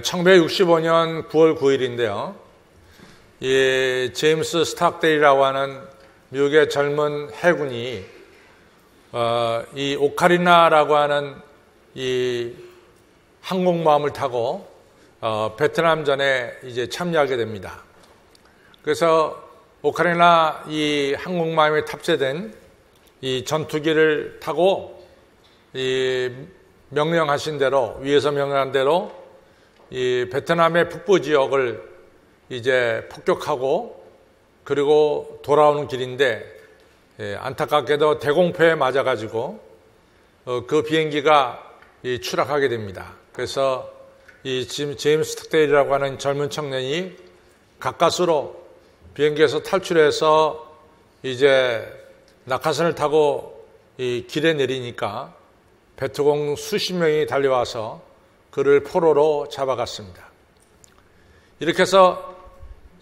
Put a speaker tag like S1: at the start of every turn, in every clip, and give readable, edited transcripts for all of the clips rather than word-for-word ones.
S1: (1965년 9월 9일인데요) 이 제임스 스탁데일이라고 하는 미국의 젊은 해군이 이 오카리나라고 하는 이 항공모함을 타고 베트남전에 이제 참여하게 됩니다. 그래서 오카리나 이 항공모함에 탑재된 이 전투기를 타고 이 명령하신 대로, 위에서 명령한 대로 이 베트남의 북부 지역을 이제 폭격하고 그리고 돌아오는 길인데, 안타깝게도 대공포에 맞아가지고 그 비행기가 추락하게 됩니다. 그래서 이 제임스 스탁데일이라고 하는 젊은 청년이 가까스로 비행기에서 탈출해서 이제 낙하산을 타고 이 길에 내리니까 베트공 수십 명이 달려와서 그를 포로로 잡아갔습니다. 이렇게 해서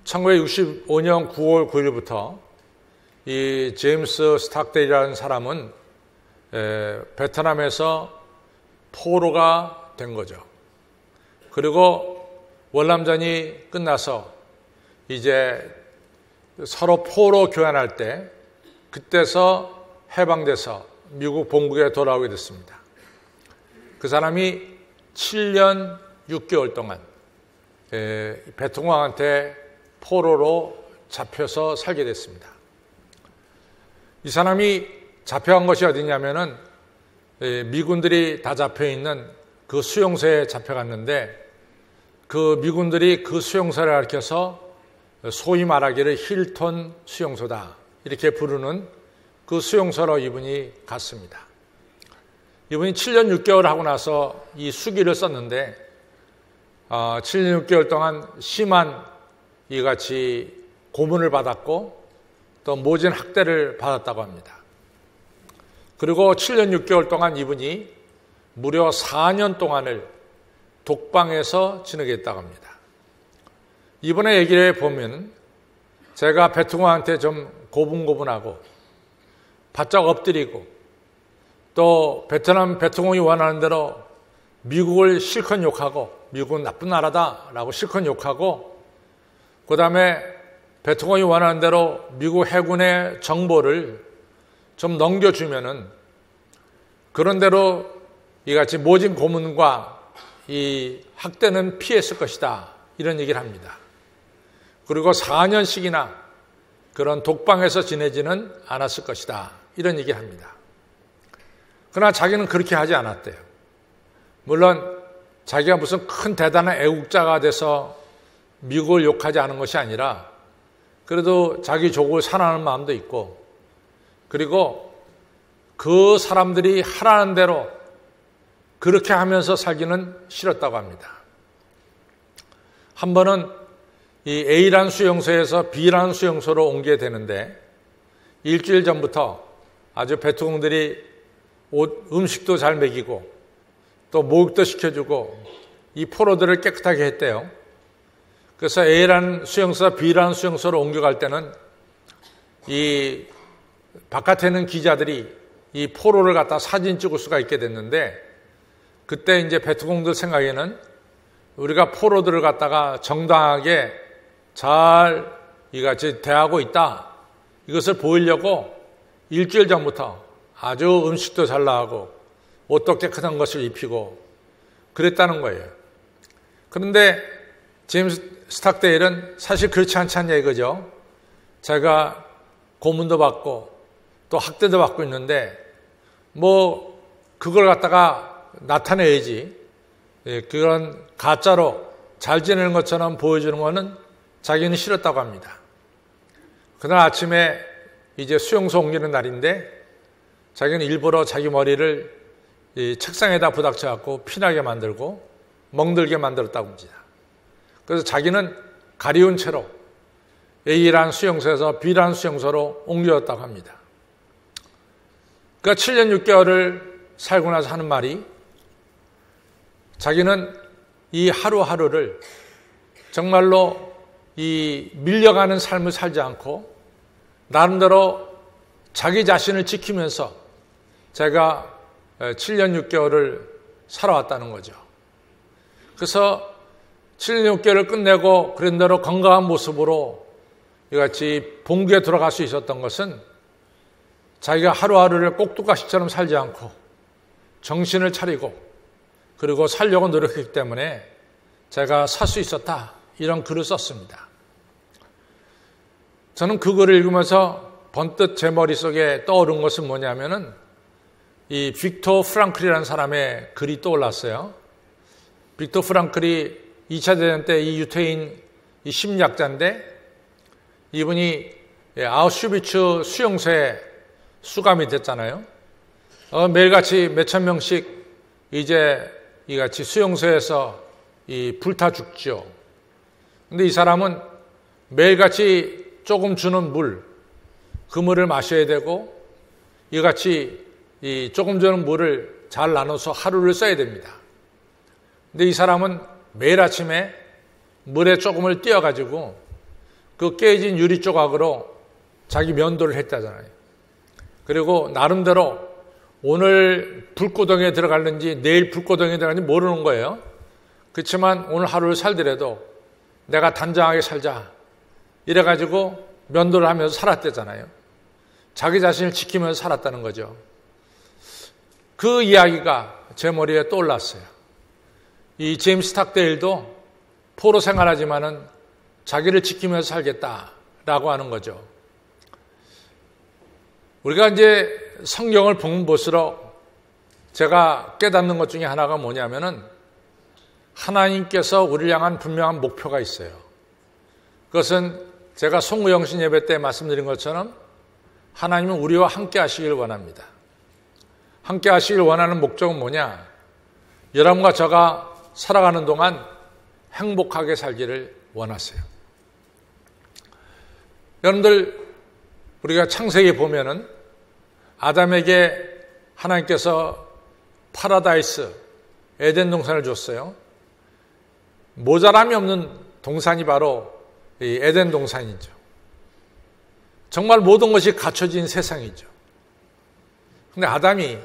S1: 1965년 9월 9일부터 이 제임스 스탁데일이라는 사람은 베트남에서 포로가 된 거죠. 그리고 월남전이 끝나서 이제 서로 포로 교환할 때 그때서 해방돼서 미국 본국에 돌아오게 됐습니다. 그 사람이 7년 6개월 동안 베트공항한테 포로로 잡혀서 살게 됐습니다. 이 사람이 잡혀간 것이 어디냐면은 미군들이 다 잡혀있는 그 수용소에 잡혀갔는데, 그 미군들이 그 수용소를 가리켜서 소위 말하기를 힐톤 수용소다 이렇게 부르는 그 수용소로 이분이 갔습니다. 이분이 7년 6개월 하고 나서 이 수기를 썼는데 7년 6개월 동안 심한 이같이 고문을 받았고 또 모진 학대를 받았다고 합니다. 그리고 7년 6개월 동안 이분이 무려 4년 동안을 독방에서 지내게 했다고 합니다. 이분의 얘기를 보면 제가 베트공한테 좀 고분고분하고 바짝 엎드리고 또 베트공이 원하는 대로 미국을 실컷 욕하고, 미국은 나쁜 나라다라고 실컷 욕하고, 그 다음에 베트공이 원하는 대로 미국 해군의 정보를 좀 넘겨주면은 그런 대로 이같이 모진 고문과 이 학대는 피했을 것이다 이런 얘기를 합니다. 그리고 4년씩이나 그런 독방에서 지내지는 않았을 것이다 이런 얘기를 합니다. 그러나 자기는 그렇게 하지 않았대요. 물론 자기가 무슨 큰 대단한 애국자가 돼서 미국을 욕하지 않은 것이 아니라 그래도 자기 조국을 사랑하는 마음도 있고, 그리고 그 사람들이 하라는 대로 그렇게 하면서 살기는 싫었다고 합니다. 한 번은 이 A라는 수용소에서 B라는 수용소로 옮겨야 되는데 일주일 전부터 아주 베트공들이 음식도 잘 먹이고 또 목욕도 시켜주고 이 포로들을 깨끗하게 했대요. 그래서 A라는 수용소, B라는 수용소로 옮겨갈 때는 이 바깥에 있는 기자들이 이 포로를 갖다 사진 찍을 수가 있게 됐는데, 그때 이제 베트공들 생각에는 우리가 포로들을 갖다가 정당하게 잘 이같이 대하고 있다, 이것을 보이려고 일주일 전부터 아주 음식도 잘 나가고 옷도 깨끗한 것을 입히고 그랬다는 거예요. 그런데 제임스 스탁데일은 사실 그렇지 않잖냐 이거죠. 자기가 고문도 받고 또 학대도 받고 있는데 뭐 그걸 갖다가 나타내야지, 그런 가짜로 잘 지내는 것처럼 보여주는 것은 자기는 싫었다고 합니다. 그날 아침에 이제 수용소 옮기는 날인데 자기는 일부러 자기 머리를 이 책상에다 부닥쳐갖고 피나게 만들고 멍들게 만들었다고 합니다. 그래서 자기는 가리운 채로 A라는 수용소에서 B라는 수용소로 옮겨졌다고 합니다. 그러니까 7년 6개월을 살고 나서 하는 말이, 자기는 이 하루하루를 정말로 이 밀려가는 삶을 살지 않고 나름대로 자기 자신을 지키면서 제가 7년 6개월을 살아왔다는 거죠. 그래서 7년 6개월을 끝내고 그런 대로 건강한 모습으로 이같이 본교에 들어갈 수 있었던 것은 자기가 하루하루를 꼭두가시처럼 살지 않고 정신을 차리고 그리고 살려고 노력했기 때문에 제가 살 수 있었다. 이런 글을 썼습니다. 저는 그 글을 읽으면서 번뜩 제 머릿속에 떠오른 것은 뭐냐면은 이 빅토 프랑클이라는 사람의 글이 떠올랐어요. 빅토 프랑클이 2차 대전 때 이 유태인 이 심리학자인데 이분이 아우슈비츠 수용소에 수감이 됐잖아요. 매일같이 몇천 명씩 이제 이같이 수용소에서 이 불타 죽죠. 근데 이 사람은 매일같이 조금 주는 물, 그 물을 마셔야 되고 이같이 이 조금 주는 물을 잘 나눠서 하루를 써야 됩니다. 근데 이 사람은 매일 아침에 물에 조금을 띄어가지고 그 깨진 유리 조각으로 자기 면도를 했다잖아요. 그리고 나름대로 오늘 불고동에 들어갈는지 내일 불고동에 들어갈는지 모르는 거예요. 그렇지만 오늘 하루를 살더라도 내가 단정하게 살자 이래가지고 면도를 하면서 살았대잖아요. 자기 자신을 지키면서 살았다는 거죠. 그 이야기가 제 머리에 떠올랐어요. 이 제임스 탁데일도 포로 생활하지만은 자기를 지키면서 살겠다라고 하는 거죠. 우리가 이제 성경을 보면 볼수록 제가 깨닫는 것 중에 하나가 뭐냐면은 하나님께서 우리를 향한 분명한 목표가 있어요. 그것은 제가 송구영신 예배 때 말씀드린 것처럼 하나님은 우리와 함께 하시길 원합니다. 함께 하시길 원하는 목적은 뭐냐? 여러분과 저가 살아가는 동안 행복하게 살기를 원하세요. 여러분들 우리가 창세기에 보면은 아담에게 하나님께서 파라다이스, 에덴 동산을 줬어요. 모자람이 없는 동산이 바로 이 에덴 동산이죠. 정말 모든 것이 갖춰진 세상이죠. 근데 아담이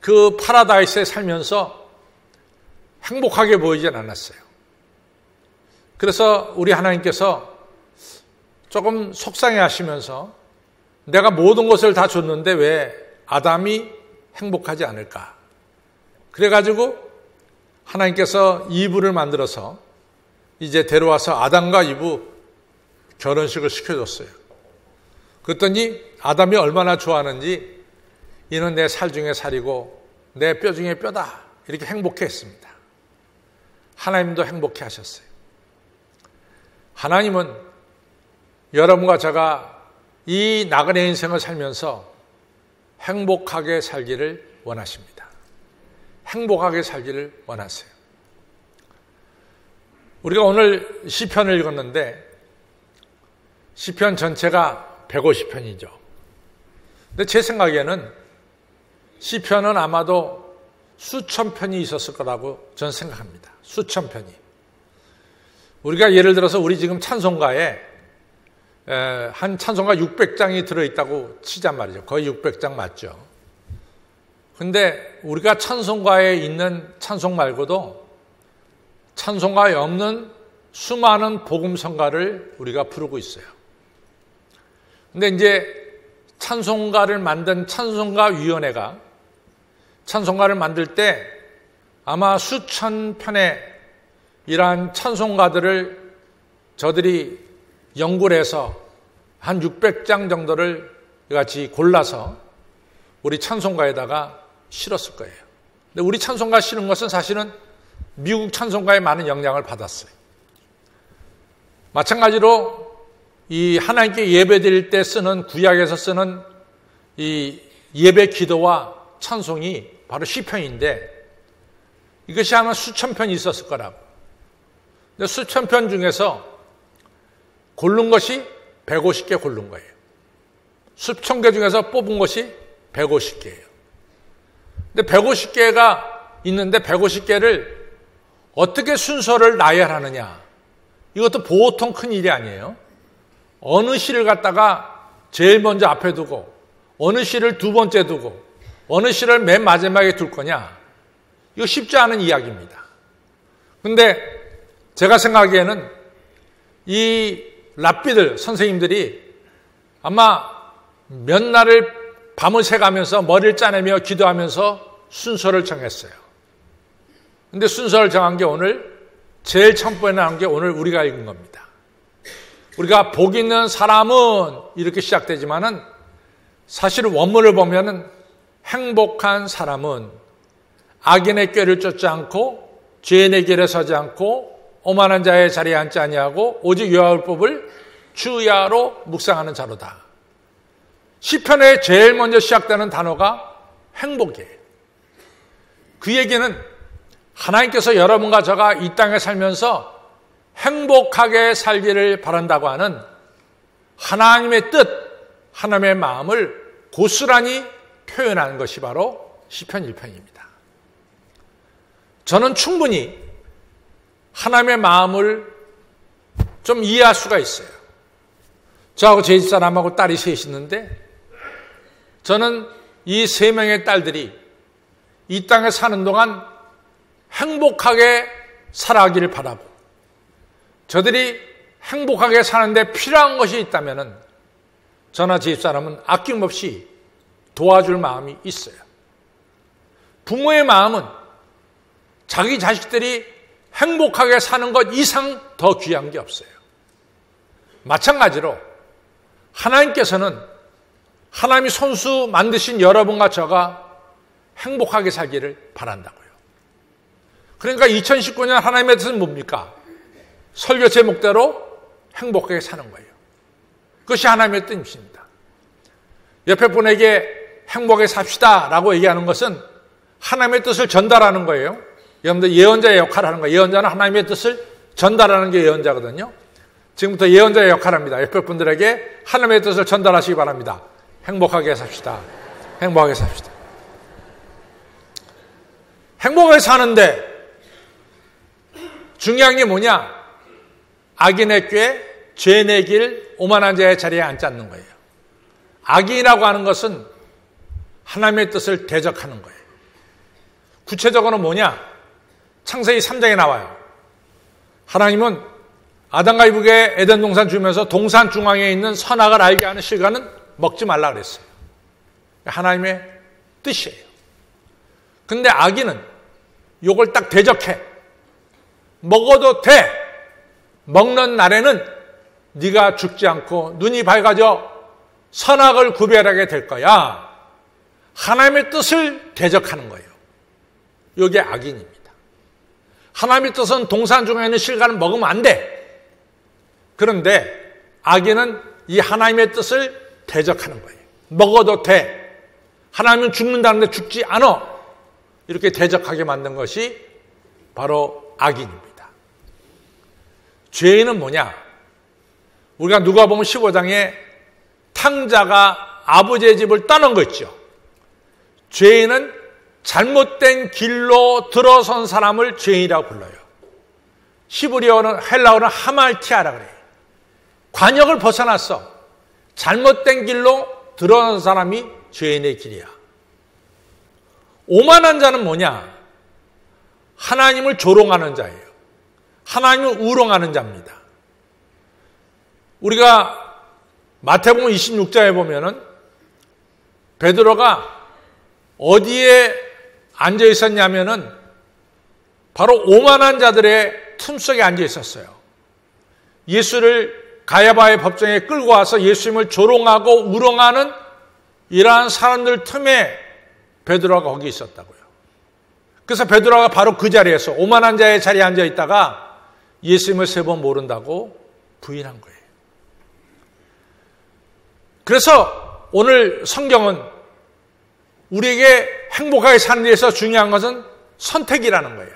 S1: 그 파라다이스에 살면서 행복하게 보이진 않았어요. 그래서 우리 하나님께서 조금 속상해 하시면서 내가 모든 것을 다 줬는데 왜 아담이 행복하지 않을까? 그래가지고 하나님께서 이브를 만들어서 이제 데려와서 아담과 이브 결혼식을 시켜줬어요. 그랬더니 아담이 얼마나 좋아하는지 이는 내 살 중에 살이고 내 뼈 중에 뼈다 이렇게 행복해했습니다. 하나님도 행복해 하셨어요. 하나님은 여러분과 제가 이 나그네 인생을 살면서 행복하게 살기를 원하십니다. 행복하게 살기를 원하세요. 우리가 오늘 시편을 읽었는데 시편 전체가 150편이죠. 근데 제 생각에는 시편은 아마도 수천 편이 있었을 거라고 저는 생각합니다. 수천 편이. 우리가 예를 들어서 우리 지금 찬송가에 한 찬송가 600장이 들어있다고 치잔 말이죠. 거의 600장 맞죠. 근데 우리가 찬송가에 있는 찬송 말고도 찬송가에 없는 수많은 복음성가를 우리가 부르고 있어요. 근데 이제 찬송가를 만든 찬송가위원회가 찬송가를 만들 때 아마 수천 편의 이러한 찬송가들을 저들이 연구를 해서 한 600장 정도를 같이 골라서 우리 찬송가에다가 실었을 거예요. 근데 우리 찬송가 실은 것은 사실은 미국 찬송가에 많은 영향을 받았어요. 마찬가지로 이 하나님께 예배 드릴 때 쓰는 구약에서 쓰는 이 예배 기도와 찬송이 바로 시편인데 이것이 아마 수천 편이 있었을 거라고. 근데 수천 편 중에서 고른 것이 150개 고른 거예요. 수천 개 중에서 뽑은 것이 150개예요. 근데 150개가 있는데 150개를 어떻게 순서를 나열하느냐. 이것도 보통 큰일이 아니에요. 어느 시를 갖다가 제일 먼저 앞에 두고 어느 시를 두 번째 두고 어느 시를 맨 마지막에 둘 거냐. 이거 쉽지 않은 이야기입니다. 근데 제가 생각하기에는 이 랍비들, 선생님들이 아마 몇 날을 밤을 새가면서 머리를 짜내며 기도하면서 순서를 정했어요. 근데 순서를 정한 게 오늘 제일 첨부에 나온 게 오늘 우리가 읽은 겁니다. 우리가 복 있는 사람은 이렇게 시작되지만은 사실 원문을 보면은 행복한 사람은 악인의 꾀를 쫓지 않고 죄인의 길에 서지 않고 오만한 자의 자리에 앉지 아니하고 오직 여호와의 법을 주야로 묵상하는 자로다. 시편에 제일 먼저 시작되는 단어가 행복이에요. 그 얘기는 하나님께서 여러분과 저가 이 땅에 살면서 행복하게 살기를 바란다고 하는 하나님의 뜻, 하나님의 마음을 고스란히 표현하는 것이 바로 시편 1편입니다. 저는 충분히 하나님의 마음을 좀 이해할 수가 있어요. 저하고 제 집사람하고 딸이 셋이 있는데 저는 이 세 명의 딸들이 이 땅에 사는 동안 행복하게 살아가기를 바라고 저들이 행복하게 사는데 필요한 것이 있다면 저나 제 집사람은 아낌없이 도와줄 마음이 있어요. 부모의 마음은 자기 자식들이 행복하게 사는 것 이상 더 귀한 게 없어요. 마찬가지로 하나님께서는 하나님이 손수 만드신 여러분과 저가 행복하게 살기를 바란다고요. 그러니까 2019년 하나님의 뜻은 뭡니까? 설교 제목대로 행복하게 사는 거예요. 그것이 하나님의 뜻입니다. 옆에 분에게 행복하게 삽시다 라고 얘기하는 것은 하나님의 뜻을 전달하는 거예요. 여러분들 예언자의 역할을 하는 거예요. 예언자는 하나님의 뜻을 전달하는 게 예언자거든요. 지금부터 예언자의 역할을 합니다. 옆에 분들에게 하나님의 뜻을 전달하시기 바랍니다. 행복하게 삽시다. 행복하게 삽시다. 행복하게 사는데 중요한 게 뭐냐? 악인의 꾀, 죄인의 길, 오만한 자의 자리에 앉지 않는 거예요. 악인이라고 하는 것은 하나님의 뜻을 대적하는 거예요. 구체적으로 뭐냐? 창세기 3장에 나와요. 하나님은 아담과 이브에게 에덴 동산 주면서 동산 중앙에 있는 선악을 알게 하는 실과는 먹지 말라 그랬어요. 하나님의 뜻이에요. 근데 악인은 이걸 딱 대적해. 먹어도 돼. 먹는 날에는 네가 죽지 않고 눈이 밝아져 선악을 구별하게 될 거야. 하나님의 뜻을 대적하는 거예요. 이게 악인입니다. 하나님의 뜻은 동산 중에 있는 실과는 먹으면 안 돼. 그런데 악인은 이 하나님의 뜻을 대적하는 거예요. 먹어도 돼. 하나님은 죽는다는데 죽지 않아. 이렇게 대적하게 만든 것이 바로 악인입니다. 죄인은 뭐냐? 우리가 누가복음 15장에 탕자가 아버지의 집을 떠난 거 있죠. 죄인은 잘못된 길로 들어선 사람을 죄인이라고 불러요. 히브리어는 헬라어는 하말티아라 그래요. 관역을 벗어났어. 잘못된 길로 들어선 사람이 죄인의 길이야. 오만한 자는 뭐냐? 하나님을 조롱하는 자예요. 하나님을 우롱하는 자입니다. 우리가 마태복음 26장에 보면은 베드로가 어디에 앉아 있었냐면은 바로 오만한 자들의 틈속에 앉아 있었어요. 예수를 가야바의 법정에 끌고 와서 예수님을 조롱하고 우롱하는 이러한 사람들 틈에 베드로가 거기 있었다고요. 그래서 베드로가 바로 그 자리에서 오만한 자의 자리에 앉아 있다가 예수님을 3번 모른다고 부인한 거예요. 그래서 오늘 성경은 우리에게 행복하게 사는 데에서 중요한 것은 선택이라는 거예요.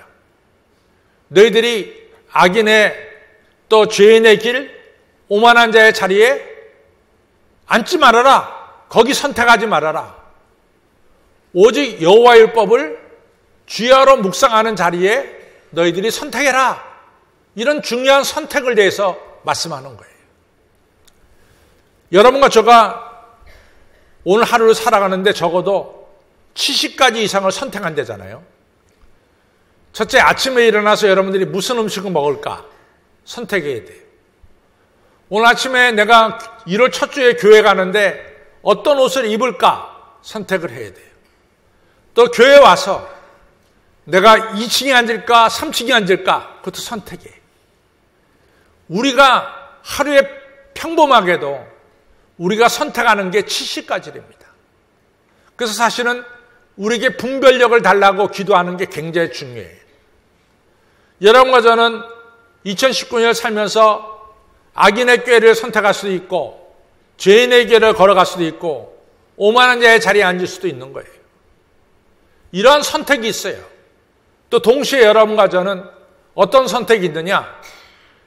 S1: 너희들이 악인의 또 죄인의 길, 오만한 자의 자리에 앉지 말아라. 거기 선택하지 말아라. 오직 여호와의 율법을 주야로 묵상하는 자리에 너희들이 선택해라. 이런 중요한 선택을 대해서 말씀하는 거예요. 여러분과 제가 오늘 하루를 살아가는데 적어도 70가지 이상을 선택한대잖아요. 첫째, 아침에 일어나서 여러분들이 무슨 음식을 먹을까 선택해야 돼요. 오늘 아침에 내가 1월 첫 주에 교회 가는데 어떤 옷을 입을까 선택을 해야 돼요. 또 교회 와서 내가 2층에 앉을까 3층에 앉을까 그것도 선택이에요. 우리가 하루에 평범하게도 우리가 선택하는 게 70가지랍니다. 그래서 사실은 우리에게 분별력을 달라고 기도하는 게 굉장히 중요해요. 여러분과 저는 2019년을 살면서 악인의 꾀를 선택할 수도 있고 죄인의 길을 걸어갈 수도 있고 오만한 자의 자리에 앉을 수도 있는 거예요. 이러한 선택이 있어요. 또 동시에 여러분과 저는 어떤 선택이 있느냐?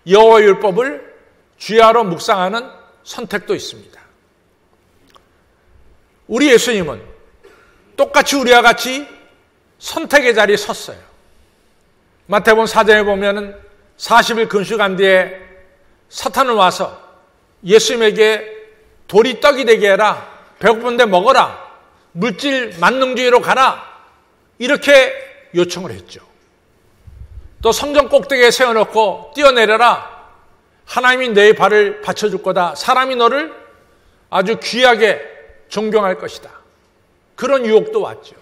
S1: 여호와 율법을 주야로 묵상하는 선택도 있습니다. 우리 예수님은 똑같이 우리와 같이 선택의 자리에 섰어요. 마태복음 4장에 보면은 40일 금식한 뒤에 사탄은 와서 예수님에게 돌이 떡이 되게 해라. 배고픈데 먹어라. 물질 만능주의로 가라. 이렇게 요청을 했죠. 또 성전 꼭대기에 세워놓고 뛰어내려라. 하나님이 내 발을 받쳐줄 거다. 사람이 너를 아주 귀하게 존경할 것이다. 그런 유혹도 왔죠.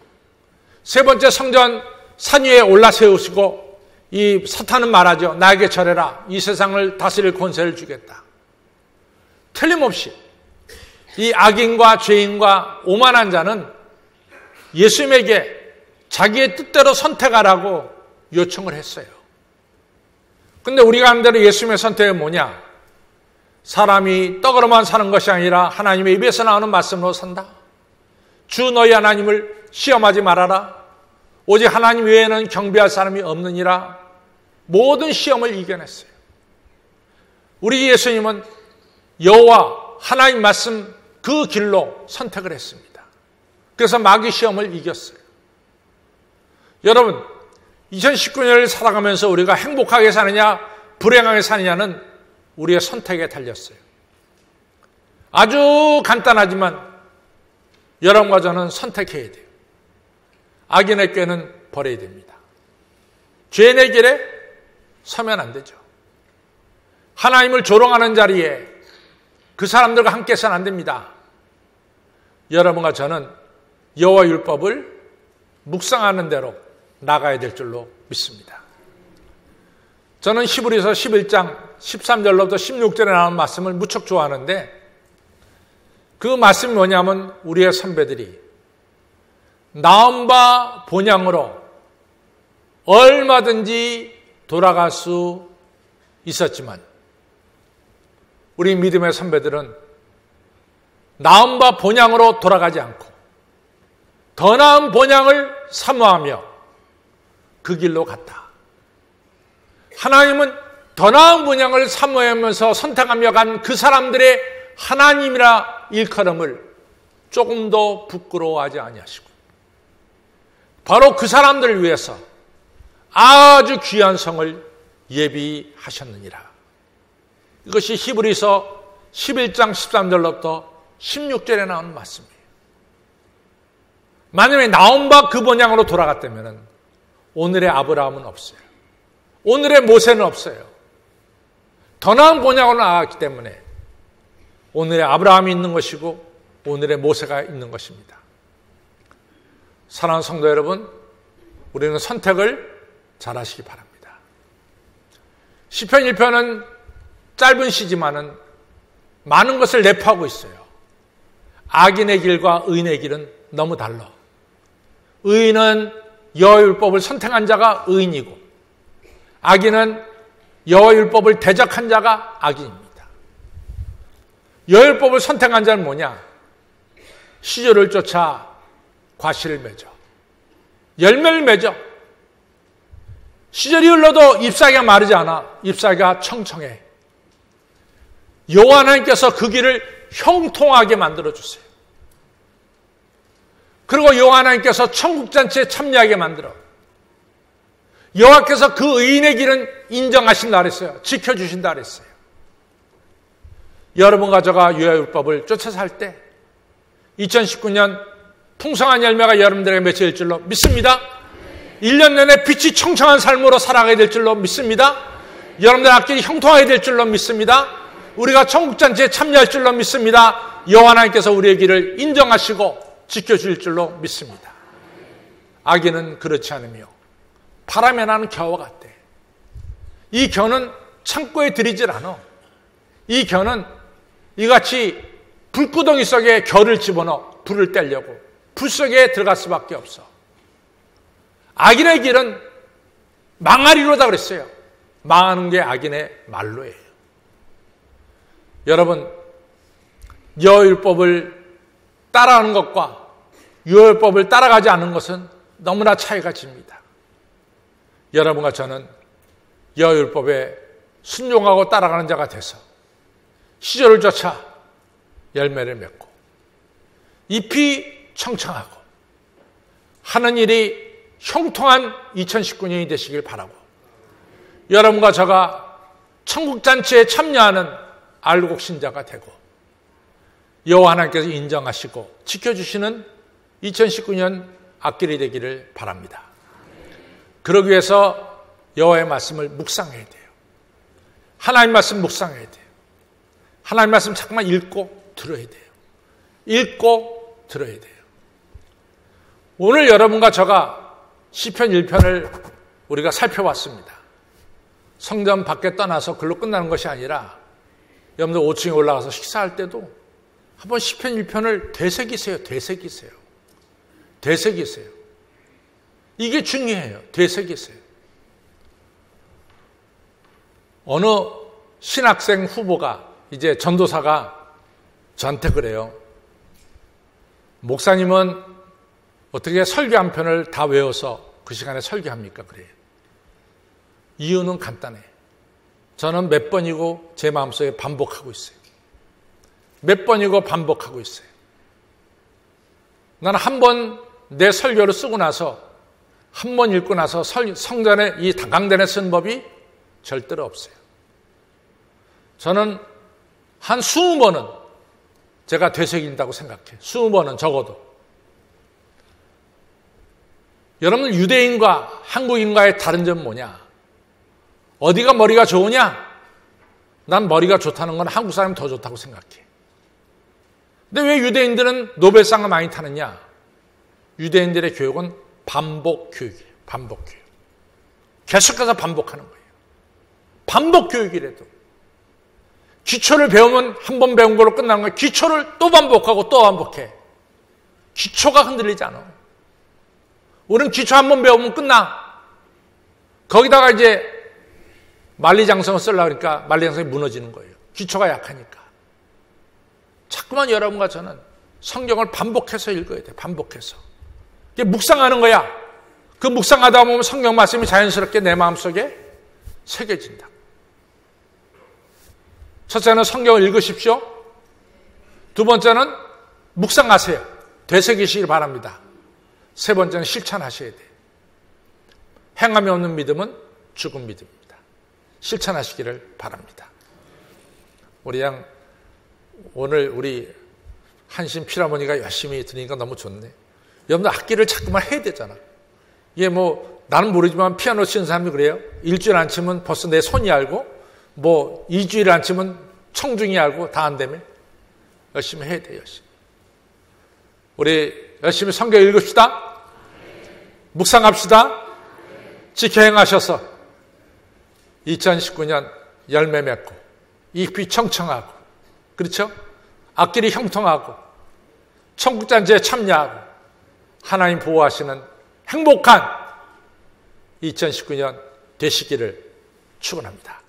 S1: 세 번째, 성전 산 위에 올라 세우시고 이 사탄은 말하죠. 나에게 절해라. 이 세상을 다스릴 권세를 주겠다. 틀림없이 이 악인과 죄인과 오만한 자는 예수님에게 자기의 뜻대로 선택하라고 요청을 했어요. 근데 우리가 하는 대로 예수님의 선택은 뭐냐? 사람이 떡으로만 사는 것이 아니라 하나님의 입에서 나오는 말씀으로 산다. 주 너희 하나님을 시험하지 말아라. 오직 하나님 외에는 경배할 사람이 없느니라. 모든 시험을 이겨냈어요. 우리 예수님은 여호와 하나님 말씀 그 길로 선택을 했습니다. 그래서 마귀 시험을 이겼어요. 여러분, 2019년을 살아가면서 우리가 행복하게 사느냐 불행하게 사느냐는 우리의 선택에 달렸어요. 아주 간단하지만 여러분과 저는 선택해야 돼요. 악인의 꾀는 버려야 됩니다. 죄인의 길에 서면 안 되죠. 하나님을 조롱하는 자리에 그 사람들과 함께서는 안 됩니다. 여러분과 저는 여호와 율법을 묵상하는 대로 나가야 될 줄로 믿습니다. 저는 히브리서 11장 13절로부터 16절에 나오는 말씀을 무척 좋아하는데 그 말씀이 뭐냐면 우리의 선배들이 나온 바 본향으로 얼마든지 돌아갈 수 있었지만 우리 믿음의 선배들은 나온 바 본향으로 돌아가지 않고 더 나은 본향을 사모하며 그 길로 갔다. 하나님은 더 나은 본향을 사모하면서 선택하며 간 그 사람들의 하나님이라 일컬음을 조금도 부끄러워하지 아니하시고 바로 그 사람들을 위해서 아주 귀한 성을 예비하셨느니라. 이것이 히브리서 11장 13절로부터 16절에 나오는 말씀이에요. 만약에 나온 바 그 본향으로 돌아갔다면 오늘의 아브라함은 없어요. 오늘의 모세는 없어요. 더 나은 본향으로 나갔기 때문에 오늘의 아브라함이 있는 것이고 오늘의 모세가 있는 것입니다. 사랑하는 성도 여러분, 우리는 선택을 잘하시기 바랍니다. 시편 1편은 짧은 시지만은 많은 것을 내포하고 있어요. 악인의 길과 의인의 길은 너무 달라. 의인은 여호와 율법을 선택한 자가 의인이고 악인은 여호와 율법을 대적한 자가 악인입니다. 여호와 율법을 선택한 자는 뭐냐? 시절을 쫓아 과실을 맺어 열매를 맺어 시절이 흘러도 잎사귀가 마르지 않아. 잎사귀가 청청해. 여호와 하나님께서 그 길을 형통하게 만들어주세요. 그리고 여호와 하나님께서 천국잔치에 참여하게 만들어 여호와께서 그 의인의 길은 인정하신다 그랬어요. 지켜주신다 그랬어요. 여러분과 저가 유아율법을 쫓아 살 때 2019년 풍성한 열매가 여러분들에게 맺힐 줄로 믿습니다. 1년 내내 빛이 청청한 삶으로 살아가게 될 줄로 믿습니다. 여러분들 앞길이 형통하게 될 줄로 믿습니다. 우리가 천국잔치에 참여할 줄로 믿습니다. 여호와 하나님께서 우리의 길을 인정하시고 지켜줄 줄로 믿습니다. 악인은 그렇지 않으며 바람에 나는 겨와 같대. 이 겨는 창고에 들이질 않아. 이 겨는 이같이 불구덩이 속에 겨를 집어넣어 불을 떼려고 불 속에 들어갈 수밖에 없어. 악인의 길은 망하리로다 그랬어요. 망하는 게 악인의 말로예요. 여러분, 여호와율법을 따라하는 것과 여호와율법을 따라가지 않는 것은 너무나 차이가 집니다. 여러분과 저는 여호와율법에 순종하고 따라가는 자가 돼서 시절을 쫓아 열매를 맺고 잎이 청청하고 하는 일이 형통한 2019년이 되시길 바라고, 여러분과 저가 천국잔치에 참여하는 알곡 신자가 되고 여호와 하나님께서 인정하시고 지켜주시는 2019년 앞길이 되기를 바랍니다. 그러기 위해서 여호와의 말씀을 묵상해야 돼요. 하나님 말씀 묵상해야 돼요. 하나님 말씀 자꾸만 읽고 들어야 돼요. 읽고 들어야 돼요. 오늘 여러분과 저가 시편 1편을 우리가 살펴봤습니다. 성전 밖에 떠나서 글로 끝나는 것이 아니라 여러분들 5층에 올라가서 식사할 때도 한번 시편 1편을 되새기세요. 되새기세요. 되새기세요. 이게 중요해요. 되새기세요. 어느 신학생 후보가, 이제 전도사가 저한테 그래요. 목사님은 어떻게 설교 한 편을 다 외워서 그 시간에 설교합니까? 그래요. 이유는 간단해. 저는 몇 번이고 제 마음속에 반복하고 있어요. 몇 번이고 반복하고 있어요. 나는 한 번 내 설교를 쓰고 나서, 한 번 읽고 나서 성전에 이 강단에 쓴 법이 절대로 없어요. 저는 한 20번은 제가 되새긴다고 생각해요. 20번은 적어도. 여러분, 유대인과 한국인과의 다른 점은 뭐냐? 어디가 머리가 좋으냐? 난 머리가 좋다는 건 한국 사람이 더 좋다고 생각해. 근데 왜 유대인들은 노벨상을 많이 타느냐? 유대인들의 교육은 반복 교육이에요. 반복 교육. 계속해서 반복하는 거예요. 반복 교육이라도. 기초를 배우면 한 번 배운 걸로 끝나는 거예요. 기초를 또 반복하고 또 반복해. 기초가 흔들리지 않아. 우리는 기초 한 번 배우면 끝나. 거기다가 이제 만리장성을 쓰려고 하니까 만리장성이 무너지는 거예요. 기초가 약하니까. 자꾸만 여러분과 저는 성경을 반복해서 읽어야 돼. 반복해서. 이게 묵상하는 거야. 그 묵상하다 보면 성경 말씀이 자연스럽게 내 마음속에 새겨진다. 첫째는 성경을 읽으십시오. 두 번째는 묵상하세요. 되새기시길 바랍니다. 세 번째는 실천하셔야 돼요. 행함이 없는 믿음은 죽은 믿음입니다. 실천하시기를 바랍니다. 오늘 우리 한신 피라모니가 열심히 들으니까 너무 좋네. 여러분들 악기를 자꾸만 해야 되잖아. 이게 나는 모르지만 피아노 치는 사람이 그래요. 일주일 안 치면 벌써 내 손이 알고, 2주일 안 치면 청중이 알고 다 안되며 열심히 해야 돼요. 열심히. 우리 열심히 성경 읽읍시다. 묵상합시다. 지켜 행하셔서 2019년 열매 맺고 잎이 청청하고, 그렇죠? 앞길이 형통하고 천국잔치에 참여하고 하나님 보호하시는 행복한 2019년 되시기를 축원합니다.